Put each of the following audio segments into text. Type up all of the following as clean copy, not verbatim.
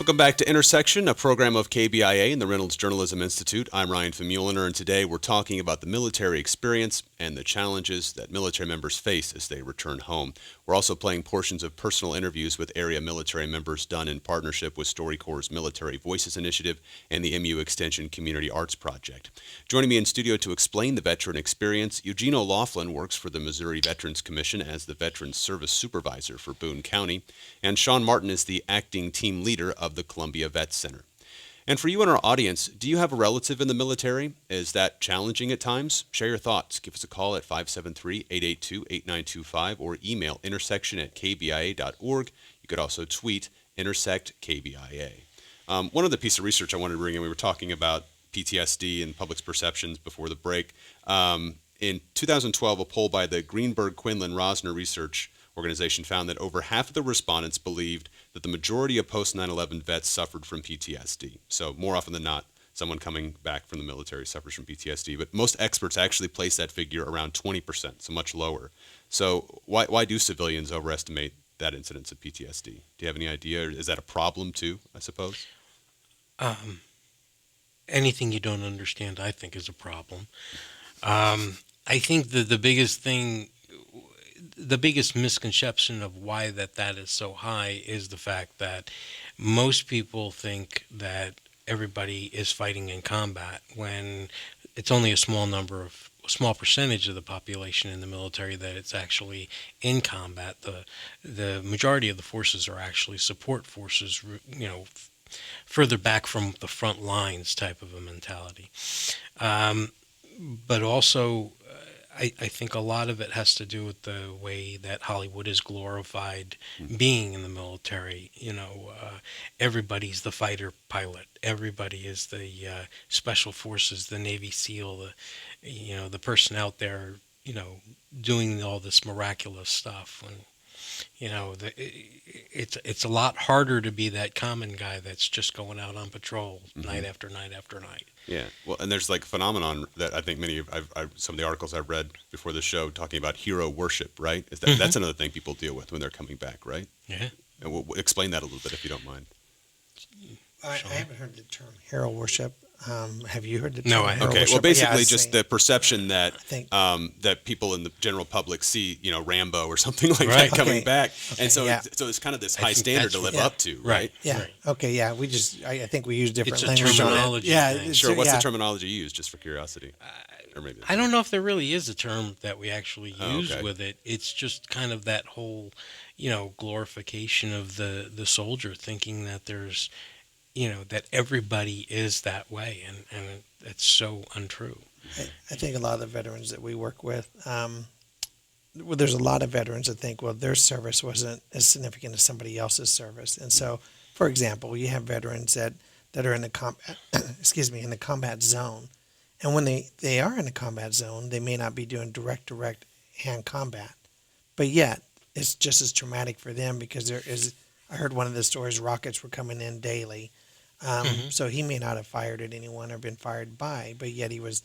Welcome back to Intersection, a program of KBIA and the Reynolds Journalism Institute. I'm Ryan McMillen, and today we're talking about the military experience and the challenges that military members face as they return home. We're also playing portions of personal interviews with area military members done in partnership with Storycorps Military Voices Initiative and the MU Extension Community Arts Project. Joining me in studio to explain the veteran experience, Eugene O'Loughlin works for the Missouri Veterans Commission as the Veterans Service Supervisor for Boone County, and Shawn Martin is the acting team leader of the Columbia Vet Center. And for you in our audience, do you have a relative in the military? Is that challenging at times? Share your thoughts. Give us a call at 573-882-8925 or email intersection@kbia.org. You could also tweet intersectkbia. One other piece of research I wanted to bring in, we were talking about PTSD and public's perceptions before the break. In 2012, a poll by the Greenberg-Quinlan-Rosner Research Organization found that over half of the respondents believed that the majority of post-9/11 vets suffered from PTSD. So more often than not, someone coming back from the military suffers from PTSD. But most experts actually place that figure around 20%, so much lower. So why do civilians overestimate that incidence of PTSD? Do you have any idea? Is that a problem too, I suppose? Anything you don't understand, I think, is a problem. I think that the biggest misconception of why that is so high is the fact that most people think that everybody is fighting in combat when it's only a small percentage of the population in the military that it's actually in combat. The majority of the forces are actually support forces, further back from the front lines type of a mentality. But also, I think a lot of it has to do with the way that Hollywood has glorified being in the military. Everybody's the fighter pilot. Everybody is the special forces, the Navy SEAL, the person out there, doing all this miraculous stuff. And it's a lot harder to be that common guy that's just going out on patrol night after night after night. Yeah, well, and there's like a phenomenon that I think some of the articles I've read before the show talking about hero worship, right? That's another thing people deal with when they're coming back, right? Yeah. And we'll explain that a little bit if you don't mind. I haven't heard the term hero worship. Have you heard the term? No, I haven't. Okay, well, basically just the the perception that that people in the general public see, Rambo or something like that coming back, and so it's kind of this high standard to live up to, right? Yeah. Right. Okay. Yeah. I think we use different It's a language. terminology Yeah. thing. Sure. What's the terminology you use, just for curiosity? Or maybe I don't know if there really is a term that we actually use with it. It's just kind of that whole, glorification of the soldier, thinking that there's, that everybody is that way, and it's so untrue. I think a lot of the veterans that we work with, there's a lot of veterans that think, well, their service wasn't as significant as somebody else's service. And so, for example, you have veterans that are in the in the combat zone. And when they are in the combat zone, they may not be doing direct hand combat. But yet, it's just as traumatic for them because I heard one of the stories, rockets were coming in daily. So he may not have fired at anyone or been fired by, but yet he was,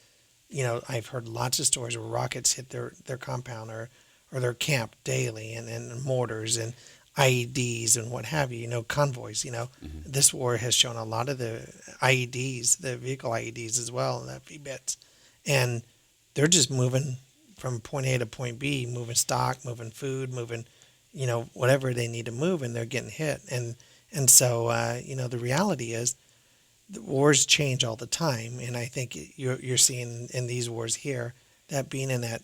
I've heard lots of stories where rockets hit their compound or their camp daily and mortars and IEDs and what have you, convoys. This war has shown a lot of the IEDs, the vehicle IEDs as well, and that bits. And they're just moving from point A to point B, moving stock, moving food, moving, whatever they need to move, and they're getting hit. And so, the reality is the wars change all the time. And I think you're seeing in these wars here that being in the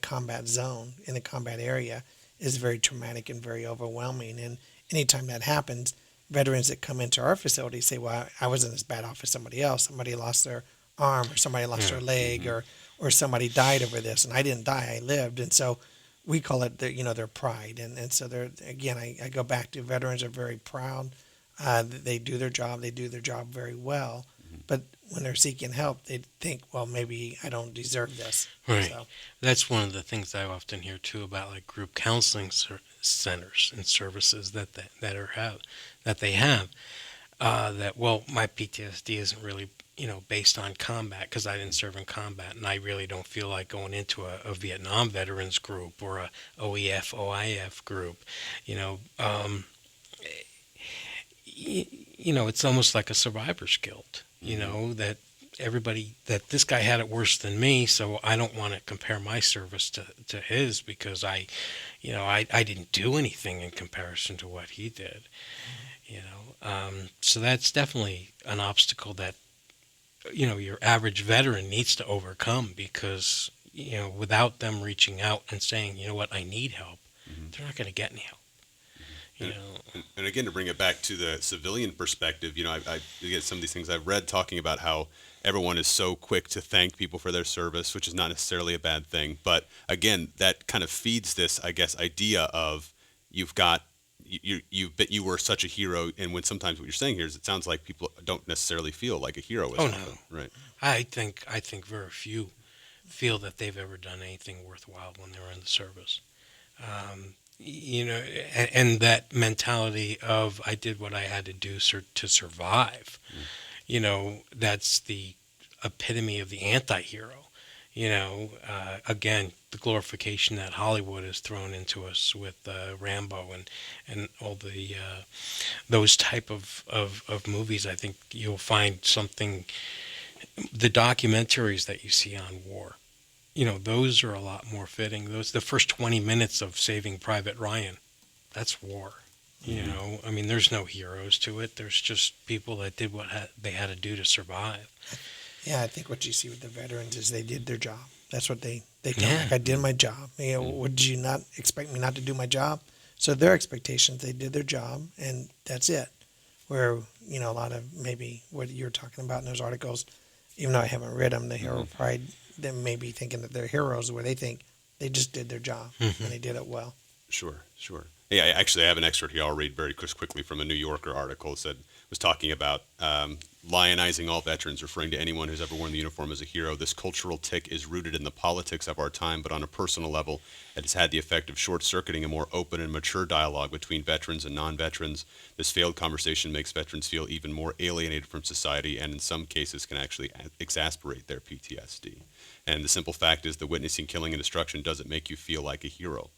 combat zone, in the combat area, is very traumatic and very overwhelming. And anytime that happens, veterans that come into our facility say, well, I wasn't as bad off as somebody else. Somebody lost their arm or somebody lost their leg or somebody died over this. And I didn't die, I lived. And so we call it their pride. And so I go back to veterans are very proud. They do their job. They do their job very well. But when they're seeking help, they think, well, maybe I don't deserve this. Right. So. That's one of the things I often hear too about like group counseling centers and services that they have. That my PTSD isn't really based on combat because I didn't serve in combat, and I really don't feel like going into a Vietnam veterans group or a OEF OIF group. it's almost like a survivor's guilt, that that this guy had it worse than me, so I don't want to compare my service to his because I didn't do anything in comparison to what he did, so that's definitely an obstacle that, your average veteran needs to overcome because, without them reaching out and saying, you know what, I need help, they're not going to get any help. And again, to bring it back to the civilian perspective, I get some of these things I've read talking about how everyone is so quick to thank people for their service, which is not necessarily a bad thing. But again, that kind of feeds this, I guess, idea of you were such a hero. And when sometimes what you're saying here is it sounds like people don't necessarily feel like a hero. Oh, no. Right. I think very few feel that they've ever done anything worthwhile when they were in the service. And that mentality of I did what I had to do to survive, that's the epitome of the anti-hero. Again, the glorification that Hollywood has thrown into us with Rambo and all the those type of movies. I think you'll find something, the documentaries that you see on war, those are a lot more fitting. The first 20 minutes of Saving Private Ryan, that's war. I mean, there's no heroes to it. There's just people that did what they had to do to survive. Yeah, I think what you see with the veterans is they did their job. That's what they felt like. I did my job. Would you not expect me not to do my job? So their expectations, they did their job, and that's it. Where, a lot of maybe what you're talking about in those articles, even though I haven't read them, the hero pride, they may be thinking that they're heroes, where they think they just did their job and they did it well. Sure. Yeah, actually, I have an excerpt here I'll read very quickly from a New Yorker article. Was talking about lionizing all veterans, referring to anyone who's ever worn the uniform as a hero. This cultural tick is rooted in the politics of our time, but on a personal level, it has had the effect of short-circuiting a more open and mature dialogue between veterans and non-veterans. This failed conversation makes veterans feel even more alienated from society and in some cases can actually exasperate their PTSD. And the simple fact is that witnessing killing and destruction doesn't make you feel like a hero.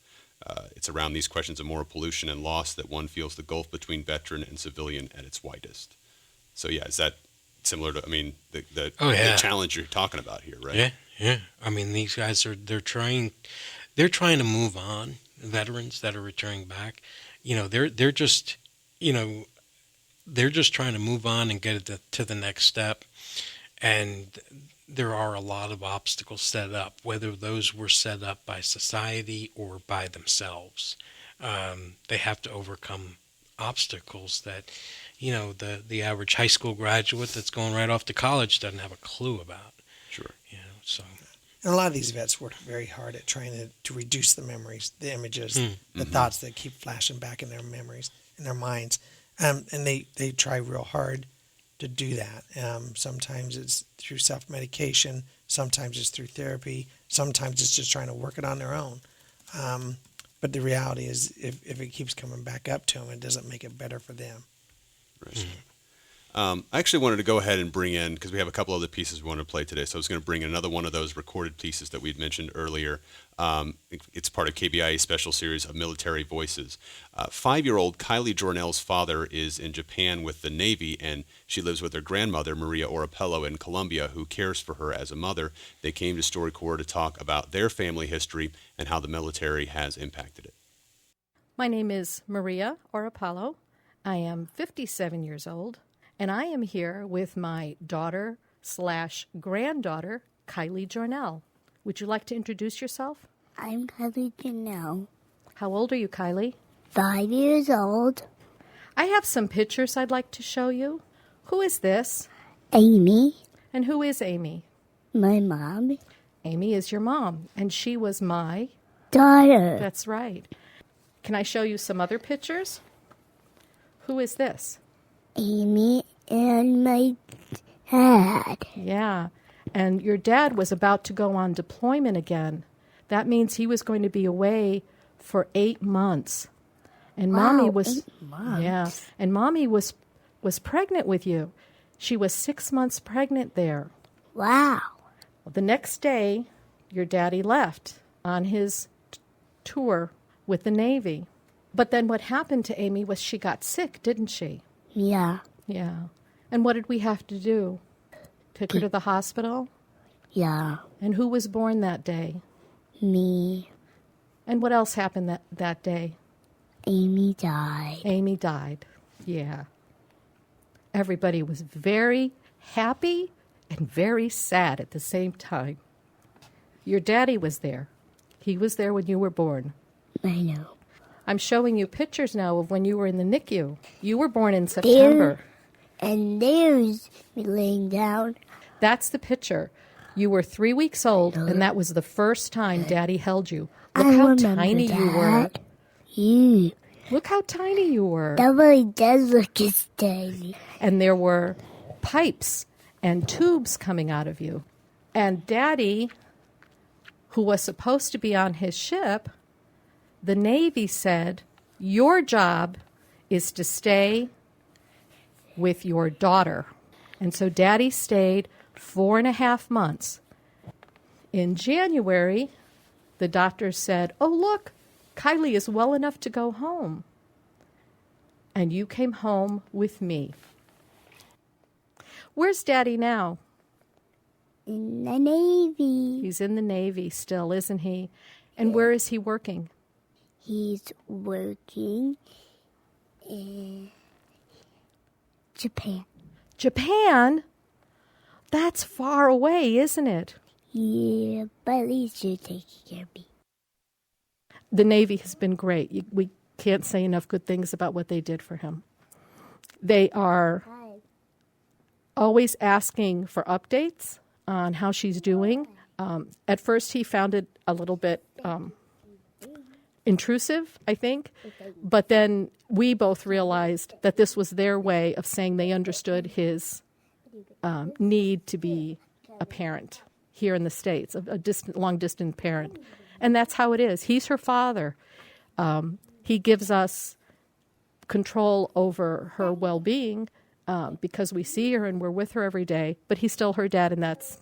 It's around these questions of moral pollution and loss that one feels the gulf between veteran and civilian at its widest. So yeah, is that similar to, the challenge you're talking about here, right? Yeah. I mean, these guys they're trying to move on. Veterans that are returning back, they're just trying to move on and get it to the next step. And there are a lot of obstacles set up, whether those were set up by society or by themselves. They have to overcome obstacles that, the average high school graduate that's going right off to college doesn't have a clue about. Sure. So. And a lot of these vets work very hard at trying to reduce the memories, the images, the thoughts that keep flashing back in their memories, in their minds. And they try real hard to do that. Sometimes it's through self-medication. Sometimes it's through therapy. Sometimes it's just trying to work it on their own. But the reality is if it keeps coming back up to them, it doesn't make it better for them. Right. I actually wanted to go ahead and bring in, because we have a couple other pieces we want to play today, so I was going to bring in another one of those recorded pieces that we'd mentioned earlier. It's part of KBIA's special series of Military Voices. 5-year-old Kylie Jornell's father is in Japan with the Navy, and she lives with her grandmother, Maria Orapello, in Colombia, who cares for her as a mother. They came to Storycorps to talk about their family history and how the military has impacted it. My name is Maria Orapello. I am 57 years old. And I am here with my daughter/granddaughter, Kylie Jornell. Would you like to introduce yourself? I'm Kylie Jornell. How old are you, Kylie? 5 years old. I have some pictures I'd like to show you. Who is this? Amy. And who is Amy? My mom. Amy is your mom, and she was my daughter. That's right. Can I show you some other pictures? Who is this? Amy and my dad. Yeah, and your dad was about to go on deployment again. That means he was going to be away for 8 months. And Mommy was 8 months. Yeah, and Mommy was pregnant with you. She was 6 months pregnant there. Wow. Well, the next day, your daddy left on his tour with the Navy. But then what happened to Amy was she got sick, didn't she? Yeah. Yeah. And what did we have to do? Take her to the hospital? Yeah. And who was born that day? Me. And what else happened that day? Amy died. Amy died. Yeah. Everybody was very happy and very sad at the same time. Your daddy was there. He was there when you were born. I know. I'm showing you pictures now of when you were in the NICU. You were born in September. And there's me laying down. That's the picture. You were 3 weeks old, and that was the first time Daddy held you. Look how tiny you were. You. Look how tiny you were. That really does look as tiny. And there were pipes and tubes coming out of you. And Daddy, who was supposed to be on his ship, the Navy said, your job is to stay with your daughter. And so Daddy stayed 4.5 months. In January, the doctors said, oh, look, Kylie is well enough to go home. And you came home with me. Where's Daddy now? In the Navy. He's in the Navy still, isn't he? And where is he working? He's working in Japan. Japan? That's far away, isn't it? Yeah, but at least you're taking care of me. The Navy has been great. We can't say enough good things about what they did for him. They are always asking for updates on how she's doing. At first, he found it a little bit intrusive, I think. But then we both realized that this was their way of saying they understood his need to be a parent here in the States, a long-distance parent. And that's how it is. He's her father. He gives us control over her well-being because we see her and we're with her every day, but he's still her dad, and that's...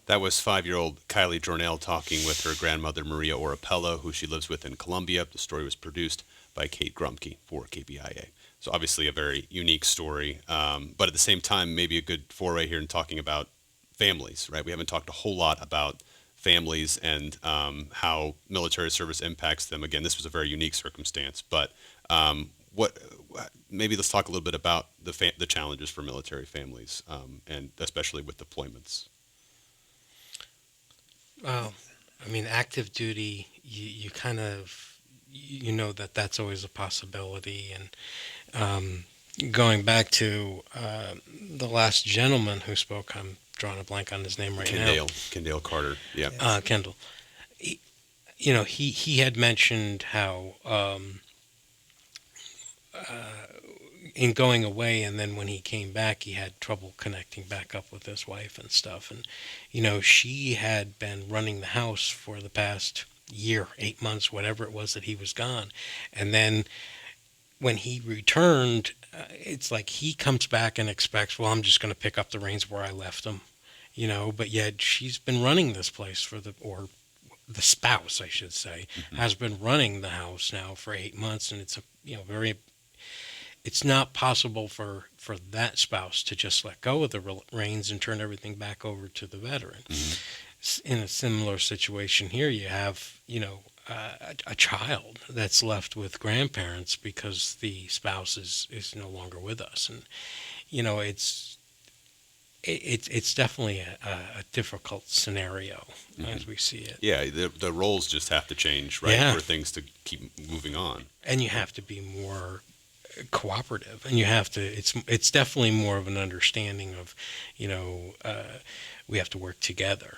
That was 5-year-old Kylie Jornell talking with her grandmother, Maria Orapello, who she lives with in Colombia. The story was produced by Kate Grumke for KBIA. So obviously a very unique story, but at the same time, maybe a good foray here in talking about families, right? We haven't talked a whole lot about families and how military service impacts them. Again, this was a very unique circumstance, but maybe let's talk a little bit about the challenges for military families, and especially with deployments. Well, I mean, active duty, you kind of, you know that's always a possibility. And going back to the last gentleman who spoke, I'm drawing a blank on his name right now. Kendale Carter, yeah. Kendall. He had mentioned how in going away, and then when he came back, he had trouble connecting back up with his wife and stuff. And, she had been running the house for the past year, 8 months, whatever it was that he was gone. And then when he returned, it's like he comes back and expects, well, I'm just going to pick up the reins where I left them, but yet she's been running this place or the spouse, I should say, has been running the house now for 8 months. And it's it's not possible for that spouse to just let go of the reins and turn everything back over to the veteran. In a similar situation here, you have, a child that's left with grandparents because the spouse is no longer with us. And, it's definitely a difficult scenario as we see it. Yeah, the roles just have to change, right, for things to keep moving on. And you have to be more cooperative, and you have to, it's definitely more of an understanding of, we have to work together.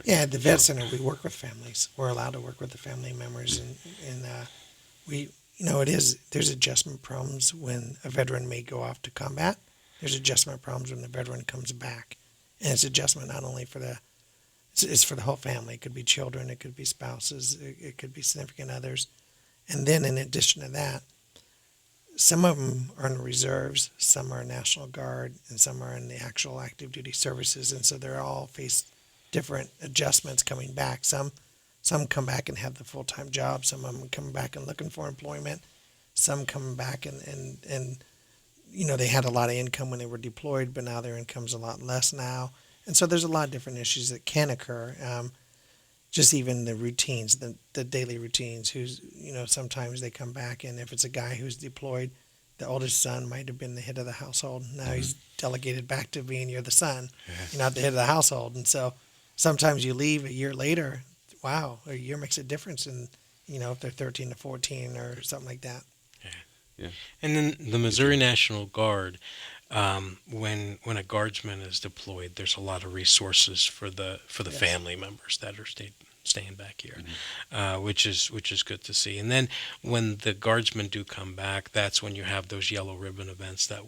Yeah, at the Vet Center, we work with families. We're allowed to work with the family members, and we, there's adjustment problems when a veteran may go off to combat. There's adjustment problems when the veteran comes back, and it's adjustment not only for it's for the whole family. It could be children, it could be spouses, it could be significant others, and then in addition to that, some of them are in reserves, some are National Guard, and some are in the actual active duty services, and so they're all face different adjustments coming back. Some come back and have the full-time job. Some of them come back and looking for employment. Some come back and they had a lot of income when they were deployed, but now their income's a lot less now. And so there's a lot of different issues that can occur. Just even the routines, the daily routines, sometimes they come back, and if it's a guy who's deployed, the oldest son might have been the head of the household. Now he's delegated back to being you're the son. You're not the head of the household. And so sometimes you leave a year later, wow, a year makes a difference in, if they're 13 to 14 or something like that. Yeah. And then the Missouri National Guard, when a guardsman is deployed, there's a lot of resources for the Yes. family members that are staying back here, which is good to see. And then when the guardsmen do come back, that's when you have those yellow ribbon events that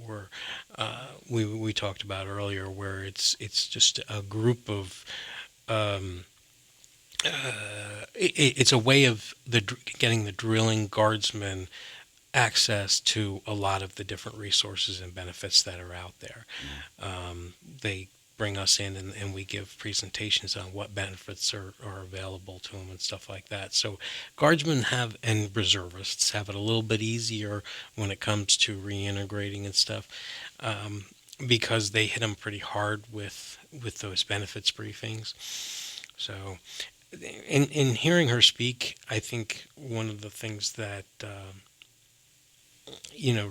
we talked about earlier, where it's just a group of it's a way of getting the drilling guardsmen access to a lot of the different resources and benefits that are out there. They bring us in and we give presentations on what benefits are available to them and stuff like that. So guardsmen and reservists have it a little bit easier when it comes to reintegrating and stuff, because they hit them pretty hard with those benefits briefings. So in hearing her speak, I think one of the things that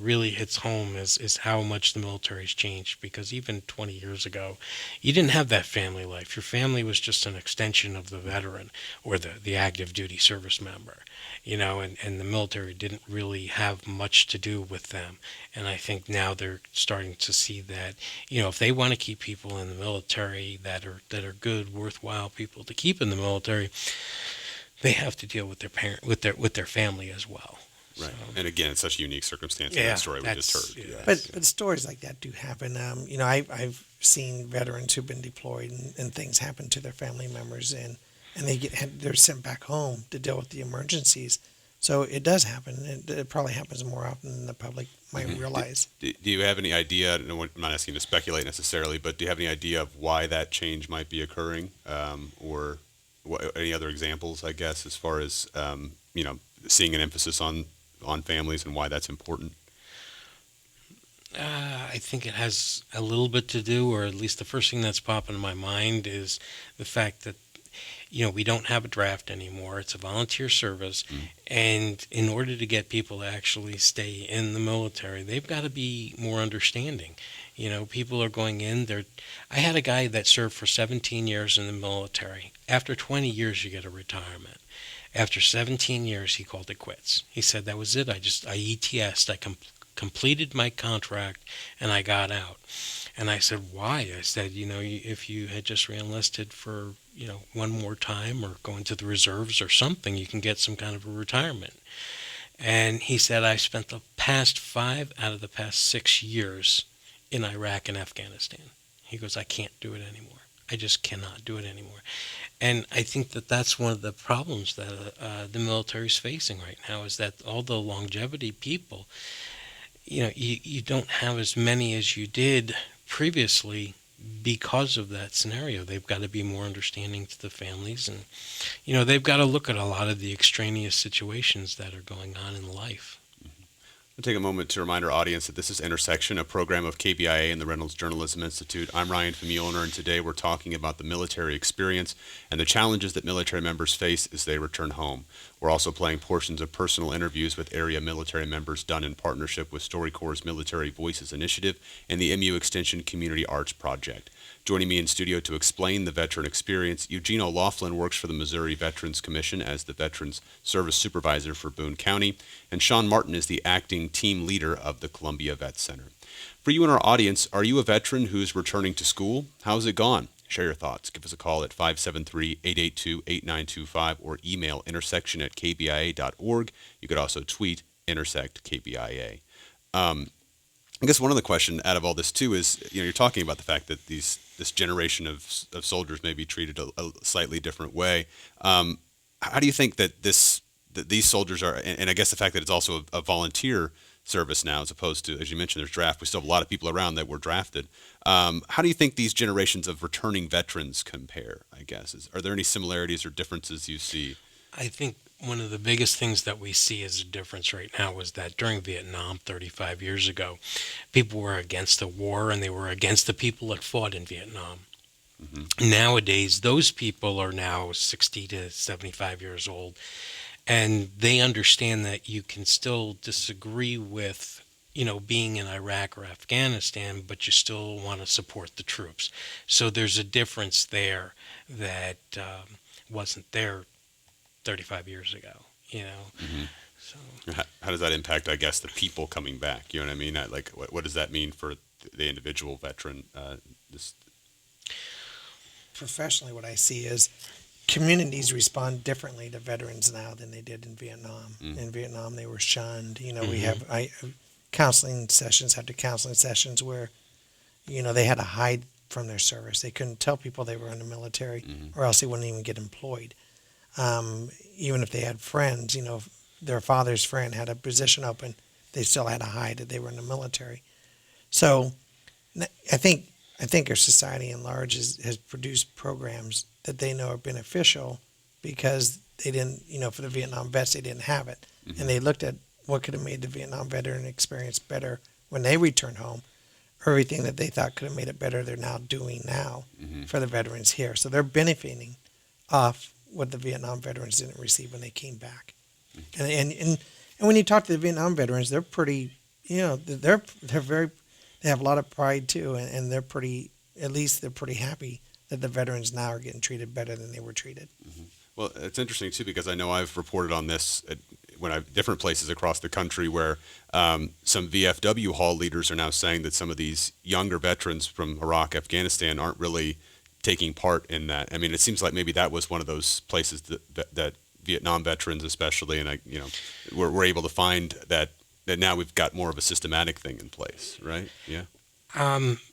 really hits home is how much the military's changed, because even 20 years ago, you didn't have that family life. Your family was just an extension of the veteran or the active duty service member, and the military didn't really have much to do with them. And I think now they're starting to see that, if they want to keep people in the military that are good, worthwhile people to keep in the military, they have to deal with their family as well. Right. So, And again, it's such a unique circumstance in that story we just heard. yeah. But stories like that do happen. I've seen veterans who've been deployed and things happen to their family members, and they're sent back home to deal with the emergencies. So it does happen. It probably happens more often than the public might realize. Do you have any idea, and I'm not asking you to speculate necessarily, but do you have any idea of why that change might be occurring, or any other examples, I guess, as far as, seeing an emphasis on families and why that's important? I think it has a little bit to do, or at least the first thing that's popping in my mind is the fact that, we don't have a draft anymore. It's a volunteer service. And in order to get people to actually stay in the military, they've got to be more understanding. People are going in there. I had a guy that served for 17 years in the military. After 20 years, you get a retirement. After 17 years, he called it quits. He said, that was it. I ETS'd. I completed my contract, and I got out. And I said, why? I said, if you had just reenlisted for, one more time or go into the reserves or something, you can get some kind of a retirement. And he said, I spent the past 5 out of the past 6 years in Iraq and Afghanistan. He goes, I can't do it anymore. I just cannot do it anymore. And I think that that's one of the problems that the military is facing right now, is that all the longevity people, you don't have as many as you did previously because of that scenario. They've got to be more understanding to the families, and, they've got to look at a lot of the extraneous situations that are going on in life. I'll take a moment to remind our audience that this is Intersection, a program of KBIA and the Reynolds Journalism Institute. I'm Ryan Famulner, and today we're talking about the military experience and the challenges that military members face as they return home. We're also playing portions of personal interviews with area military members done in partnership with Storycorps Military Voices Initiative and the MU Extension Community Arts Project. Joining me in studio to explain the veteran experience, Eugene O'Loughlin works for the Missouri Veterans Commission as the Veterans Service Supervisor for Boone County, and Shawn Martin is the acting team leader of the Columbia Vet Center. For you in our audience, are you a veteran who's returning to school? How's it gone? Share your thoughts. Give us a call at 573-882-8925 or email intersection@kbia.org. You could also tweet intersectkbia. I guess one of the questions out of all this too is, you're talking about the fact that this generation of soldiers may be treated a slightly different way. How do you think that these soldiers are, and I guess the fact that it's also a volunteer service now, as opposed to, as you mentioned, there's draft. We still have a lot of people around that were drafted. How do you think these generations of returning veterans compare, I guess? Are there any similarities or differences you see? I think one of the biggest things that we see as a difference right now is that during Vietnam 35 years ago, people were against the war and they were against the people that fought in Vietnam. Nowadays, those people are now 60 to 75 years old, and they understand that you can still disagree with, being in Iraq or Afghanistan, but you still want to support the troops. So there's a difference there that wasn't there 35 years ago, So How does that impact, I guess, the people coming back? You know what I mean? Like, what does that mean for the individual veteran? Professionally, what I see is communities respond differently to veterans now than they did in Vietnam. In Vietnam, they were shunned. We have counseling sessions after counseling sessions where, they had to hide from their service. They couldn't tell people they were in the military, or else they wouldn't even get employed. Even if they had friends, if their father's friend had a position open, they still had to hide that they were in the military. So I think our society in large has produced programs that they know are beneficial because they didn't, for the Vietnam vets, they didn't have it. And they looked at what could have made the Vietnam veteran experience better when they returned home. Everything that they thought could have made it better, they're now doing now for the veterans here. So they're benefiting off what the Vietnam veterans didn't receive when they came back. And when you talk to the Vietnam veterans, they're pretty, they're very, they have a lot of pride too, and they're pretty, at least they're pretty happy that the veterans now are getting treated better than they were treated. Well, it's interesting too because I know I've reported on this when I've different places across the country where some VFW hall leaders are now saying that some of these younger veterans from Iraq, Afghanistan aren't really taking part in that. I mean, it seems like maybe that was one of those places that Vietnam veterans, especially, and we're able to find that now we've got more of a systematic thing in place, right? Yeah.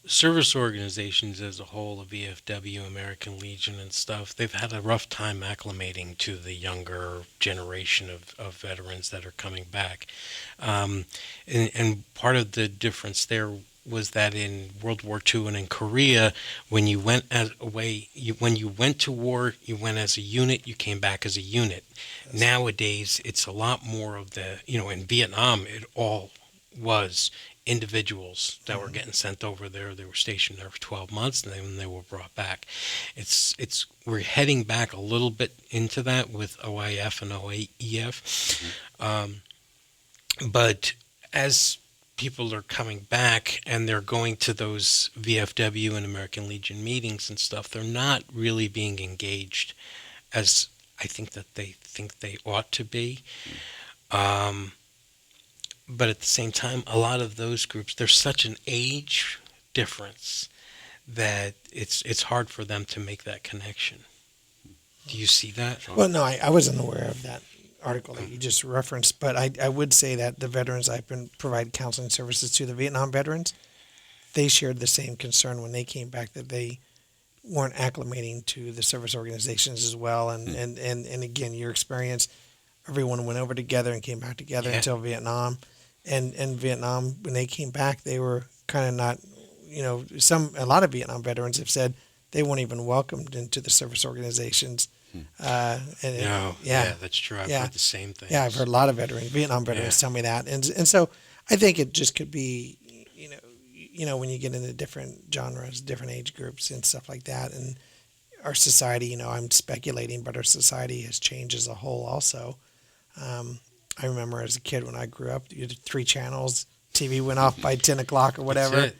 Service organizations as a whole, the VFW, American Legion and stuff, they've had a rough time acclimating to the younger generation of veterans that are coming back. And part of the difference there was that in World War II and in Korea, when you went when you went to war, you went as a unit, you came back as a unit. Yes. Nowadays, it's a lot more of the, in Vietnam, it all was individuals that were getting sent over there. They were stationed there for 12 months, and then they were brought back. We're heading back a little bit into that with OIF and OEF. But as people are coming back and they're going to those VFW and American Legion meetings and stuff, they're not really being engaged as I think that they think they ought to be. But at the same time, a lot of those groups, there's such an age difference that it's hard for them to make that connection. Do you see that? Well, no, I wasn't aware of that article that you just referenced, but I would say that the veterans I've been providing counseling services to, the Vietnam veterans, they shared the same concern when they came back that they weren't acclimating to the service organizations as well. And again, your experience, everyone went over together and came back together until Vietnam. And Vietnam, when they came back, they were kind of not, a lot of Vietnam veterans have said they weren't even welcomed into the service organizations. That's true. I've heard the same thing. Yeah, I've heard a lot of Vietnam veterans tell me that. And so I think it just could be, when you get into different genres, different age groups and stuff like that. And our society, I'm speculating, but our society has changed as a whole also. I remember as a kid when I grew up, you had 3 channels, TV went off by 10 o'clock or whatever.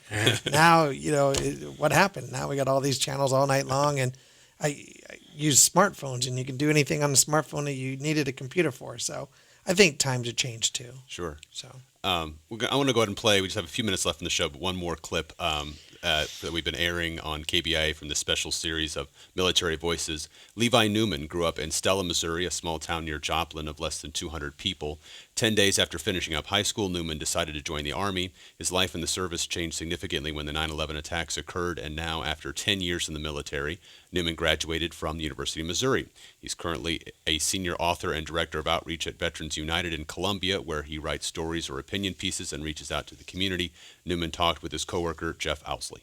Now, what happened? Now we got all these channels all night long, and I use smartphones, and you can do anything on the smartphone that you needed a computer for. So I think times have changed too. Sure. So I want to go ahead and play. We just have a few minutes left in the show, but one more clip that we've been airing on KBIA from this special series of Military Voices. Levi Newman grew up in Stella, Missouri, a small town near Joplin of less than 200 people. 10 days after finishing up high school, Newman decided to join the Army. His life in the service changed significantly when the 9/11 attacks occurred, and now, after 10 years in the military, Newman graduated from the University of Missouri. He's currently a senior author and director of outreach at Veterans United in Columbia, where he writes stories or opinion pieces and reaches out to the community. Newman talked with his coworker, Jeff Owsley.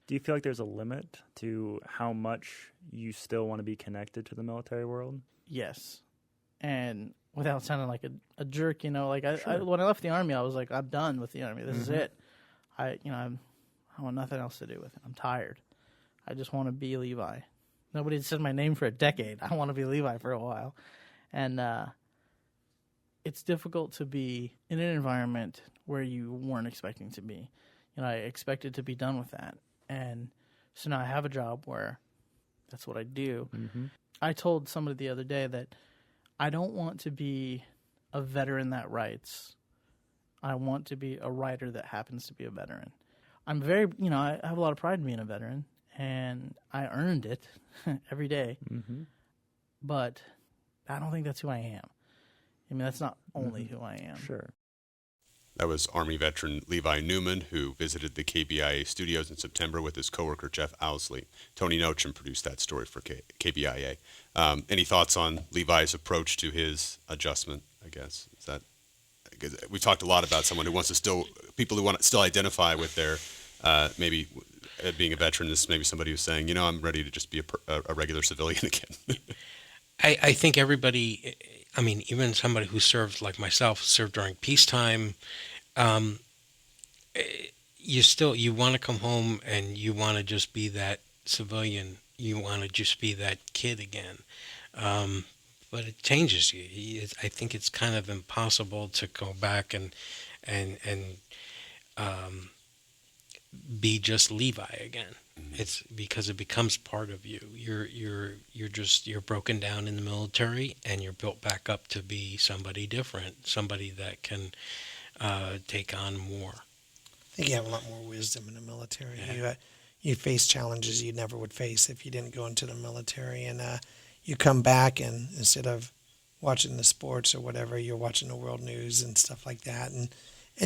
Do you feel like there's a limit to how much you still want to be connected to the military world? Yes. And without sounding like a jerk, you know, like I when I left the Army, I was like, I'm done with the Army. This is it. I want nothing else to do with it. I'm tired. I just want to be Levi. Nobody had said my name for a decade. I want to be Levi for a while. And it's difficult to be in an environment where you weren't expecting to be. You know, I expected to be done with that. And so now I have a job where that's what I do. I told somebody the other day that I don't want to be a veteran that writes. I want to be a writer that happens to be a veteran. I'm very, you know, I have a lot of pride in being a veteran, and I earned it every day. But I don't think that's who I am. I mean, that's not only who I am. Sure. That was Army veteran Levi Newman, who visited the KBIA studios in September with his coworker Jeff Owsley. Tony Nochum produced that story for KBIA. Any thoughts on Levi's approach to his adjustment, I guess? Is that, because we've talked a lot about someone who wants to people who want to still identify with their, maybe being a veteran. This is maybe somebody who's saying, you know, I'm ready to just be a regular civilian again. I think everybody, I mean, even somebody who served like myself, served during peacetime, you want to come home and you want to just be that civilian. You want to just be that kid again. But it changes you. I think it's kind of impossible to go back and be just Levi again. It's because it becomes part of you. You're broken down in the military, and you're built back up to be somebody different, somebody that can take on more. I think you have a lot more wisdom in the military. Yeah. You face challenges you never would face if you didn't go into the military, and you come back, and instead of watching the sports or whatever, you're watching the world news and stuff like that, and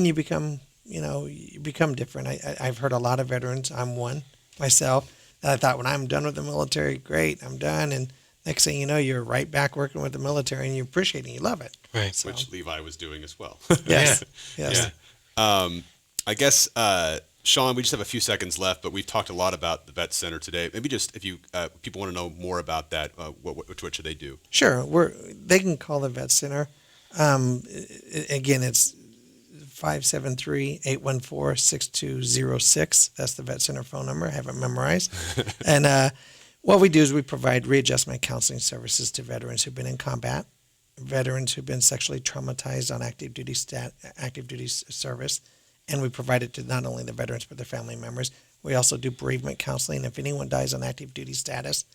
you become, you become different. I've heard a lot of veterans. I'm one myself. That I thought, when I'm done with the military, great, I'm done. And next thing you know, you're right back working with the military, and you appreciate it, and you love it. Right. So, Which Levi was doing as well. yes. Yeah. Yes. Yeah. I guess, Shawn, we just have a few seconds left, but we've talked a lot about the Vet Center today. Maybe just if you people want to know more about that, what should they do? Sure. They can call the Vet Center. Again, it's 573-814-6206. That's the Vet Center phone number. I have it memorized. And what we do is we provide readjustment counseling services to veterans who've been in combat, veterans who've been sexually traumatized on active duty service, and we provide it to not only the veterans but their family members. We also do bereavement counseling. If anyone dies on active duty status,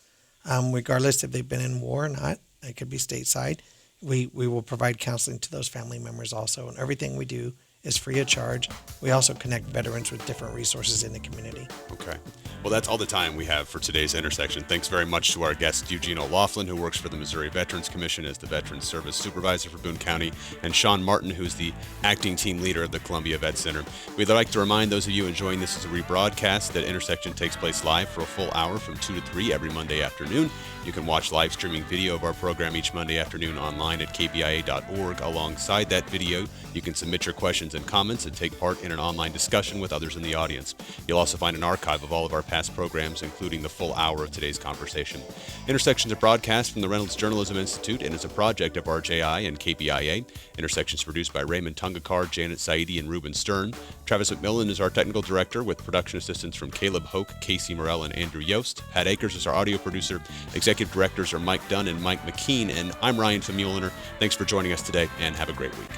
regardless if they've been in war or not, it could be stateside, we will provide counseling to those family members also. And everything we do is free of charge. We also connect veterans with different resources in the community. Okay. Well, that's all the time we have for today's Intersection. Thanks very much to our guest, Eugene O'Loughlin, who works for the Missouri Veterans Commission as the Veterans Service Supervisor for Boone County, and Shawn Martin, who's the acting team leader of the Columbia Vet Center. We'd like to remind those of you enjoying this as a rebroadcast that Intersection takes place live for a full hour from 2 to 3 every Monday afternoon. You can watch live streaming video of our program each Monday afternoon online at kbia.org. Alongside that video, you can submit your questions and comments and take part in an online discussion with others in the audience. You'll also find an archive of all of our past programs, including the full hour of today's conversation. Intersections are broadcast from the Reynolds Journalism Institute and is a project of RJI and KBIA. Intersections produced by Raymond Tungakar, Janet Saidi, and Reuben Stern. Travis McMillen is our technical director, with production assistance from Caleb Hoke, Casey Morell, and Andrew Yost. Pat Akers is our audio producer. Executive directors are Mike Dunn and Mike McKean, and I'm Ryan Vermeulener. Thanks for joining us today, and have a great week.